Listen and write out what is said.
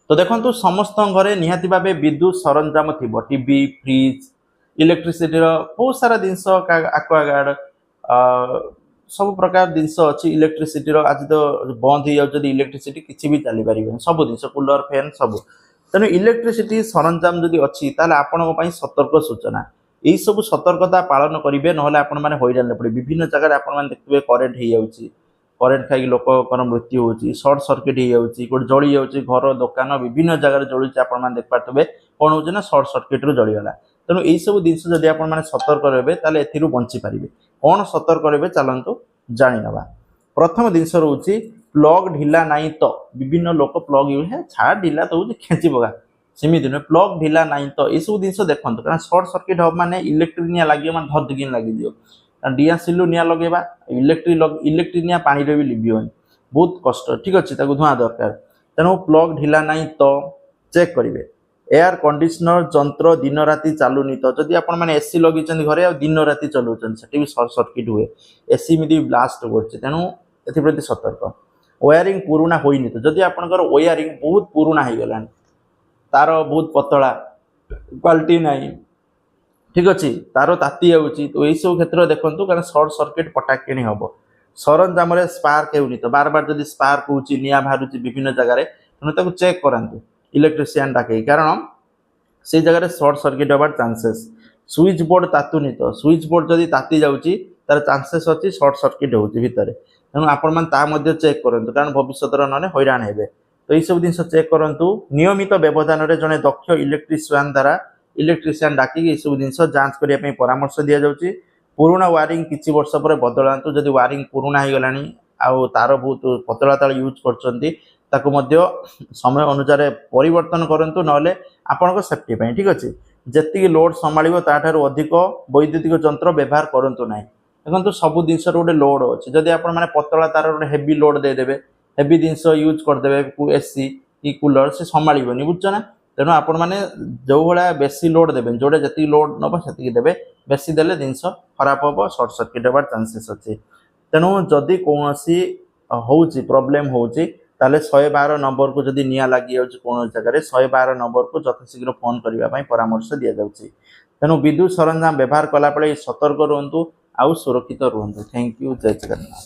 तो देखो समस्त घरे निहाती भाव विद्युत सरंजाम थी टीवी फ्रिज इलेक्ट्रिसिटी बहुत सारा जिनस आक्वागार्ड सब प्रकार जिनस अच्छी इलेक्ट्रिसिटी आज तो बंद हो जाए इलेक्ट्रिसिटी किसी भी चली पार सब जिन कूलर फैन सब तेणु इलेक्ट्रिसिटी सरंजाम जदि अच्छी आपण सतर्क सूचना यही सब सतर्कता पालन करेंगे ना आपण मैंने हईरान पड़े विभिन्न जगह आप देखिए करेन्ट हो जाए करेन्ट खाई लोकर मृत्यु होती सर्ट सर्किट हो जाए जली जाऊँगी घर दुकान विभिन्न जगह जलूँ आप देख पारे कौन हो सर्ट सर्किट रू जलीगला तेणु यही सब जिन जब आप सतर्क रहे ए बंची पारे कौन सतर्क रहे चलतु जाणीनवा प्रथम जिनस रोचे प्लग ढिला नाई तो विभिन्न लोक प्लग यूज है छाड़ ढिला तो खेची पका सेमती नुहे प्लग ढिला नाई तो यह सब जिन देखो कारण सर्ट सर्किट हम माने इलेक्ट्रिक निया लगे मैंने धरदिन लगे डीएसएल निया लगेगा इलेक्ट्रिक निया पानी भी लिभिबनी बहुत कष्ट ठीक अच्छे धुआं दरकार तेणु प्लग ढिला नाई तो चेक करेंगे एयर कंडीशनर जंत्र दिन राति चलुनी तो जदि आपने एसी लगे घरे आ दिन राति चलाऊँ से सर्ट सर्किट हुए एसी मिदी ब्लास्ट करेणु एप्रति सतर्क वायरिंग पुराना होनी तो जदि आपंकर वायरिंग बहुत पुराना हो गला तार बहुत पतला क्वालिटी नाई ठीक अच्छे तार ताती जाऊँगी तो यही सब क्षेत्र देखूँ कारण सर्ट सर्किट पटाकिणी हम सरंजाम स्पार्क होनी तो बार बार जब स्पार्क हो बाहर विभिन्न जगह तेणु चेक करातु इलेक्ट्रीशियन डाके कारण से जगह सर्ट सर्किट हबार चांसेस स्विच बोर्ड तातुनी तो स्विच बोर्ड जदि ताती जाऊँगी तार चांसेस अच्छी सर्ट सर्किट होती भितर तेणु आपण चेक करूँ कारण भविष्य ना हईराण हे तो यही सब जिन चेक करूँ नियमित व्यवधान में जड़े दक्ष इलेक्ट्रीशियन द्वारा इलेक्ट्रीशियन डाकी सब जिन जांच करने परामर्श दि जाऊँगी पुराना वायरिंग किसी वर्ष पर बदलातु जदि वायरिंग पुराना हो गलानी आउ तार बहुत पतला तार यूज कर समय अनुसार परिवर्तन करूँ ना आपण सेफ्टी ठीक अच्छे जी लोड संभाल ताठू अधिक वैद्युतिक जंत्र व्यवहार करूँ ना देखो सब जिन गोटे लोड अच्छे जदि आप पतला तार गोटे हेवी लोड देदेवे हेवी जिन यूज करदे एसी कि कूलर से संभाल बुझे ना तेणु आपण मैंने जो भाया बेसी लोड देवे जोड़े जी लोड नब से देवे बेसी देले जिन खराब हम सर्ट सर्किट हबार चांसेस अच्छे तेणु जदि कौन हो प्रोब्लेम हो 112 नंबर को जदि निया लगी जाऊँगी कौन जगह 112 नंबर को यथाशीघ्र फोन करने परामर्श दि जाऊँगी तेणु विद्युत सरंजाम व्यवहार कला सतर्क रुहतु आउ सुरक्षित रुहतु थैंक यू जय जगन्नाथ।